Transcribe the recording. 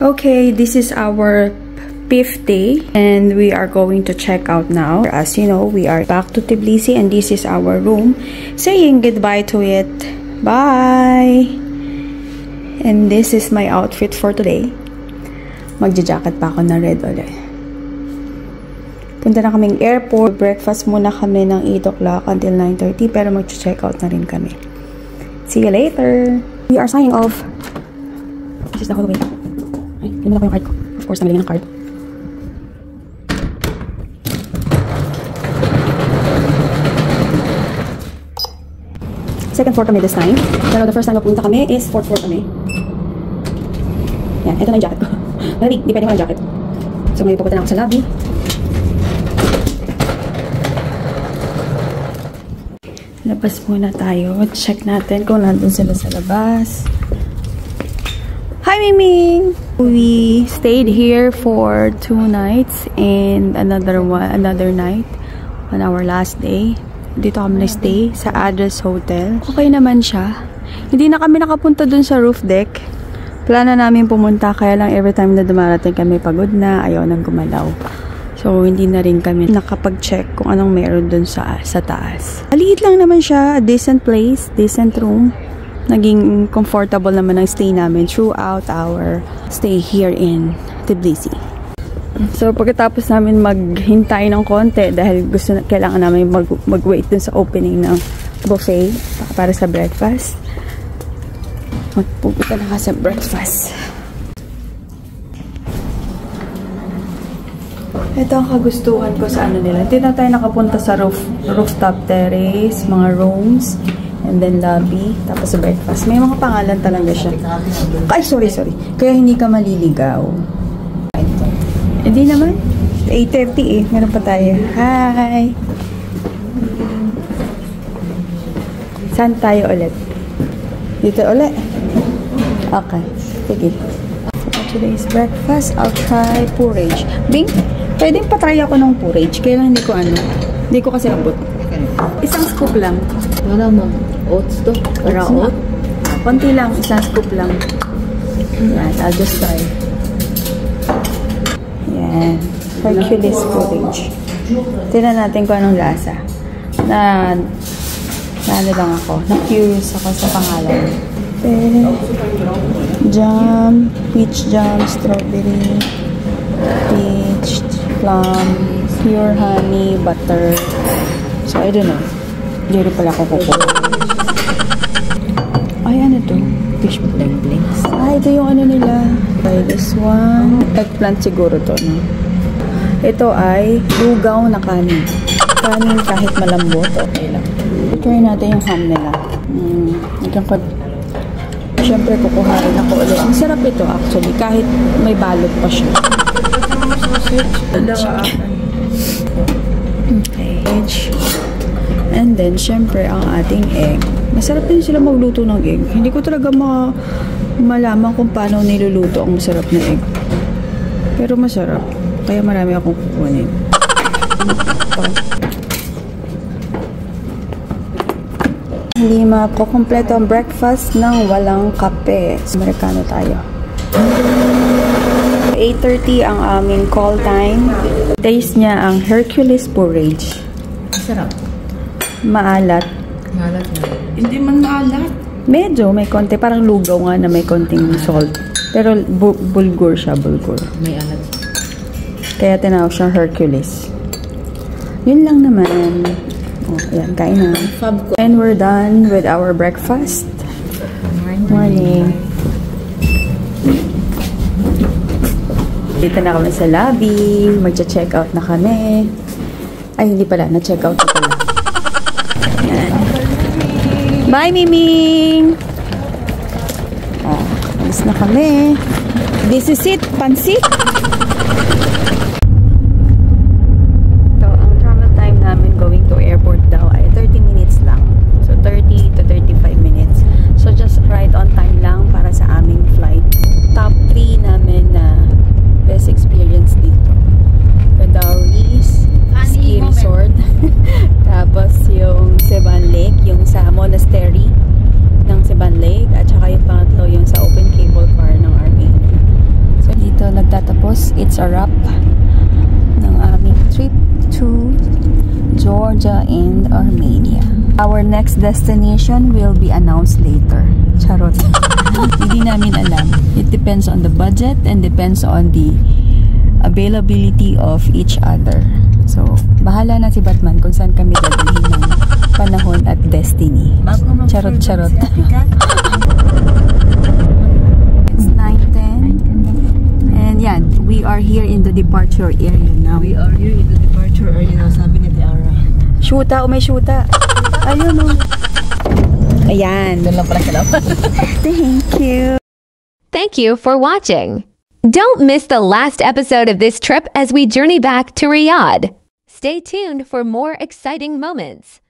Okay, this is our 5th day and we are going to check out now. As you know, we are back to Tbilisi and this is our room. Saying goodbye to it. Bye! And this is my outfit for today. Magja-jacket pa ako na red ulit. Punta na kaming airport. Breakfast muna kami ng 8 o'clock until 9:30 pero mag-check out na rin kami. See you later! We are signing off. This is the hallway. Ay, yun na ko yung card ko. Of course, namili ng card. Second floor kami this time. Pero the first time napunta kami is 4th floor kami. Yan, ito na yung jacket ko. Malamig, hindi pwede ko ng jacket. So, ngayon pupunta na ako sa lobby. Labas muna tayo. Check natin kung nandun sila sa labas. Hi, Miming! We stayed here for 2 nights and another night on our last day. Dito kami na-stay sa Address Hotel. Okay naman siya. Hindi na kami nakapunta dun sa roof deck. Plano namin pumunta, kaya lang every time na dumarating kami pagod na, ayaw nang gumalaw. So, hindi na rin kami nakapag-check kung anong meron dun sa taas. Maliit lang naman siya, a decent place, decent room. Naging comfortable naman ang stay namin throughout our stay here in Tbilisi. So, pagkatapos namin maghintay ng konti dahil kailangan namin mag-wait dun sa opening ng buffet para sa breakfast. Magpupunta na sa breakfast. Ito ang kagustuhan ko sa ano nila. Hindi na tayo nakapunta sa rooftop terrace, mga rooms, and then lobby, tapos sa breakfast. May mga pangalan talaga siya. Ay, sorry. Kaya hindi ka maliligaw. Hindi naman. 8:30 eh. Meron pa tayo. Hi! Saan tayo ulit? Dito ulit? Okay. Sige. So, today's breakfast, I'll try porridge. Bing, pwedeng patry ako ng porridge. Kaya lang hindi ko kasi abot. Isang scoop lang. Wala mo. Oats to? Para oats? Konti lang. Isang scoop lang. Yan. I'll just try. Yan. Hercules porridge. Tignan natin kung anong lasa. Ano lang ako. Na-curious ako sa pangalan. Jam, peach jam, strawberry, peach, plum, pure honey, butter. So, I don't know. Hindi rin pala ako kukuha. Ay, ano to? Fish dumplings. Ah, ito yung ano nila. Try this one. Eggplant siguro to, no? Ito ay lugaw na kanin. Kanin kahit malambot, okay lang. Try natin yung ham nila. Siyempre, kukuha rin ako ulit. Ang sarap ito actually, kahit may balot pa siya. Okay. And then, syempre, ang ating egg. Masarap din sila magluto ng egg. Hindi ko talaga malaman kung paano niluluto ang masarap na egg. Pero masarap. Kaya marami akong kukunin. Hindi makukumpleto ang breakfast ng walang kape. Amerikano tayo. 8:30 ang aming call time. Taste niya ang Hercules porridge. Sarap. Maalat. Maalat na. Hindi man maalat. Medyo, may konti. Parang lugaw nga na may konting salt. Pero bulgur siya, bulgur. May alat. Kaya tinawag siyang Hercules. Yun lang naman. Oh, ayan, kain na. And we're done with our breakfast. Morning. Dito na kami sa lobby. Magcha-check out na kami. Ay, hindi pala. Na-check out na pala. Ayan. Bye, Miming! Oh, alis na kami. This is it. Pansit! Going to airport daw ay 30 minutes lang. So 30 to 35 minutes. So just right on time lang para sa aming flight. Top 3 namin na best experience dito. Gandauris Ski Resort. Tapos yung Sevan Lake, yung sa monastery ng Sevan Lake. At saka yung pangatlo yung sa open cable car ng Armenia. So magtatapos. It's a wrap ng aming trip to Georgia and Armenia. Our next destination will be announced later. Charot. Hindi namin alam. It depends on the budget and depends on the availability of each other. So, bahala na si Batman kung saan kami dadalhin ng panahon at destiny. Charot, charot. It's 9:10. And yan, we are here in the departure area now. We are here in the departure area now, sabi ni Tiara. Shoota o may shoota. Ayun o. Ayan. Doon lang pala siya lang. Thank you. Thank you for watching. Don't miss the last episode of this trip as we journey back to Riyadh. Stay tuned for more exciting moments.